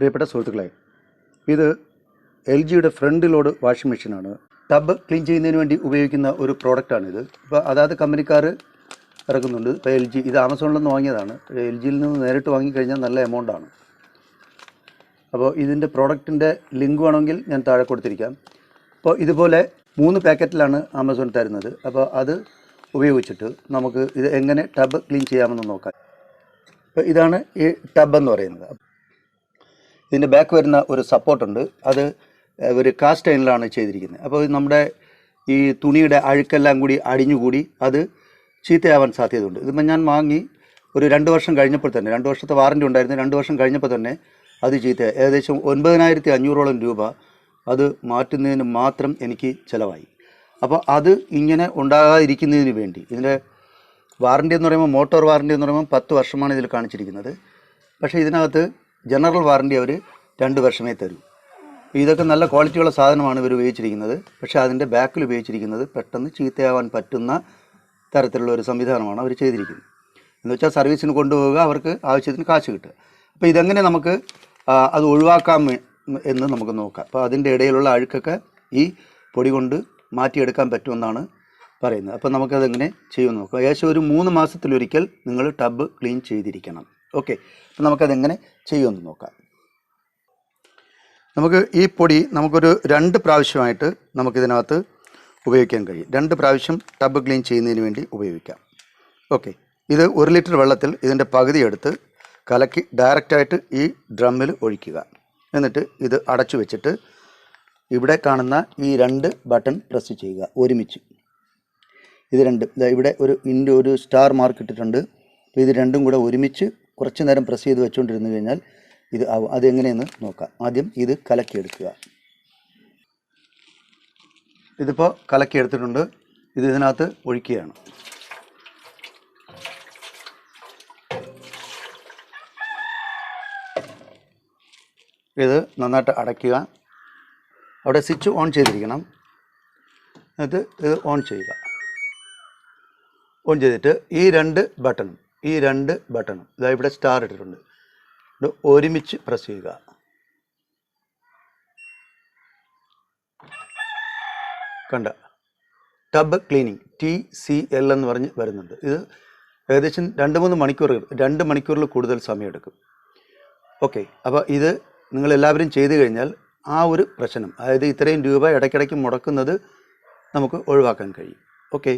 പ്രിയപ്പെട്ട സുഹൃത്തുക്കളെ, ഇത് എൽ ജിയുടെ ഫ്രണ്ട് ലോഡ് വാഷിംഗ് മെഷീനാണ്. ടബ് ക്ലീൻ ചെയ്യുന്നതിന് വേണ്ടി ഉപയോഗിക്കുന്ന ഒരു പ്രോഡക്റ്റാണിത്. ഇപ്പോൾ അതാത് കമ്പനിക്കാർ ഇറക്കുന്നുണ്ട്. ഇപ്പോൾ എൽ ജി, ഇത് ആമസോണിൽ നിന്ന് വാങ്ങിയതാണ്. എൽ ജിയിൽ നിന്ന് നേരിട്ട് വാങ്ങിക്കഴിഞ്ഞാൽ നല്ല എമൗണ്ടാണ്. അപ്പോൾ ഇതിൻ്റെ പ്രോഡക്റ്റിൻ്റെ ലിങ്ക് വേണമെങ്കിൽ ഞാൻ താഴെ കൊടുത്തിരിക്കാം. അപ്പോൾ ഇതുപോലെ 3 പാക്കറ്റിലാണ് ആമസോൺ തരുന്നത്. അപ്പോൾ അത് ഉപയോഗിച്ചിട്ട് നമുക്ക് ഇത് എങ്ങനെ ടബ് ക്ലീൻ ചെയ്യാമെന്ന് നോക്കാം. അപ്പോൾ ഇതാണ് ഈ ടബ് എന്ന് പറയുന്നത്. ഇതിൻ്റെ ബാക്ക് വരുന്ന ഒരു സപ്പോർട്ടുണ്ട്. അത് ഒരു കാസ്റ്റ് അയണിലാണ് ചെയ്തിരിക്കുന്നത്. അപ്പോൾ നമ്മുടെ ഈ തുണിയുടെ അഴുക്കെല്ലാം കൂടി അടിഞ്ഞുകൂടി അത് ചീത്തയാവാൻ സാധ്യതയുണ്ട്. ഇതിപ്പോൾ ഞാൻ വാങ്ങി ഒരു 2 വർഷം കഴിഞ്ഞപ്പോൾ തന്നെ, 2 വർഷത്തെ വാറൻറ്റി ഉണ്ടായിരുന്നു. 2 വർഷം കഴിഞ്ഞപ്പോൾ തന്നെ അത് ചീത്തയായി. ഏകദേശം 9500ഓളം രൂപ അത് മാറ്റുന്നതിന് മാത്രം എനിക്ക് ചിലവായി. അപ്പോൾ അത് ഇങ്ങനെ ഉണ്ടാകാതിരിക്കുന്നതിന് വേണ്ടി ഇതിൻ്റെ വാറൻറ്റി എന്ന് പറയുമ്പോൾ, മോട്ടോർ വാറൻറ്റി എന്ന് പറയുമ്പോൾ 10 വർഷമാണ് ഇതിൽ കാണിച്ചിരിക്കുന്നത്. പക്ഷേ ഇതിനകത്ത് ജനറൽ വാറൻറ്റി അവർ 2 വർഷമേ തരൂ. ഇതൊക്കെ നല്ല ക്വാളിറ്റിയുള്ള സാധനമാണ് ഇവർ ഉപയോഗിച്ചിരിക്കുന്നത്. പക്ഷേ അതിൻ്റെ ബാക്കിൽ ഉപയോഗിച്ചിരിക്കുന്നത് പെട്ടെന്ന് ചീത്തയാവാൻ പറ്റുന്ന തരത്തിലുള്ള ഒരു സംവിധാനമാണ് അവർ ചെയ്തിരിക്കുന്നത്. എന്ന് വെച്ചാൽ സർവീസിന് കൊണ്ടുപോവുക, അവർക്ക് ആവശ്യത്തിന് കാശ് കിട്ടുക. അപ്പോൾ ഇതെങ്ങനെ നമുക്ക് അത് ഒഴിവാക്കാം എന്ന് നമുക്ക് നോക്കാം. അപ്പോൾ അതിൻ്റെ ഇടയിലുള്ള അഴുക്കൊക്കെ ഈ പൊടി കൊണ്ട് മാറ്റിയെടുക്കാൻ പറ്റുമെന്നാണ് പറയുന്നത്. അപ്പോൾ നമുക്കതെങ്ങനെ ചെയ്യുമെന്ന് നോക്കാം. ഏകദേശം ഒരു 3 മാസത്തിലൊരിക്കൽ നിങ്ങൾ ടബ് ക്ലീൻ ചെയ്തിരിക്കണം. ഓക്കെ, അപ്പോൾ നമുക്കതെങ്ങനെ ചെയ്യുമെന്ന് നോക്കാം. നമുക്ക് ഈ പൊടി നമുക്കൊരു 2 പ്രാവശ്യമായിട്ട് നമുക്കിതിനകത്ത് ഉപയോഗിക്കാൻ കഴിയും. 2 പ്രാവശ്യം ടബ് ക്ലീൻ ചെയ്യുന്നതിന് വേണ്ടി ഉപയോഗിക്കാം. ഓക്കെ, ഇത് 1 ലിറ്റർ വെള്ളത്തിൽ ഇതിൻ്റെ പകുതി എടുത്ത് കലക്കി ഡയറക്റ്റായിട്ട് ഈ ഡ്രമ്മിൽ ഒഴിക്കുക. എന്നിട്ട് ഇത് അടച്ചു വെച്ചിട്ട് ഇവിടെ കാണുന്ന ഈ 2 ബട്ടൺ പ്രസ് ചെയ്യുക ഒരുമിച്ച്. ഇത് രണ്ടും ഇവിടെ ഒരു സ്റ്റാർ മാർക്ക് ഇട്ടിട്ടുണ്ട്. അപ്പോൾ ഇത് രണ്ടും കൂടെ ഒരുമിച്ച് കുറച്ച് നേരം പ്രസ് ചെയ്ത് വെച്ചുകൊണ്ടിരുന്നു കഴിഞ്ഞാൽ ഇത് ആവും. അതെങ്ങനെയെന്ന് നോക്കാം. ആദ്യം ഇത് കലക്കിയെടുക്കുക. ഇതിപ്പോൾ കലക്കിയെടുത്തിട്ടുണ്ട്. ഇത് ഇതിനകത്ത് ഒഴിക്കുകയാണ്. ഇത് നന്നായിട്ട് അടയ്ക്കുക. അവിടെ സ്വിച്ച് ഓൺ ചെയ്തിരിക്കണം. എന്നിട്ട് ഇത് ഓൺ ചെയ്യുക. ഓൺ ചെയ്തിട്ട് ഈ 2 ബട്ടണും ഇതാ ഇവിടെ സ്റ്റാർ ഇട്ടിട്ടുണ്ട്, ഇത് ഒരുമിച്ച് പ്രസ് ചെയ്യുക. കണ്ട, ടബ് ക്ലീനിങ് TCL എന്ന് പറഞ്ഞ് വരുന്നുണ്ട്. ഇത് ഏകദേശം 2 മണിക്കൂറിൽ കൂടുതൽ സമയമെടുക്കും. ഓക്കെ, അപ്പോൾ ഇത് നിങ്ങളെല്ലാവരും ചെയ്തു കഴിഞ്ഞാൽ ആ ഒരു പ്രശ്നം, അതായത് ഇത്രയും രൂപ ഇടയ്ക്കിടയ്ക്ക് മുടക്കുന്നത് നമുക്ക് ഒഴിവാക്കാൻ കഴിയും. ഓക്കെ.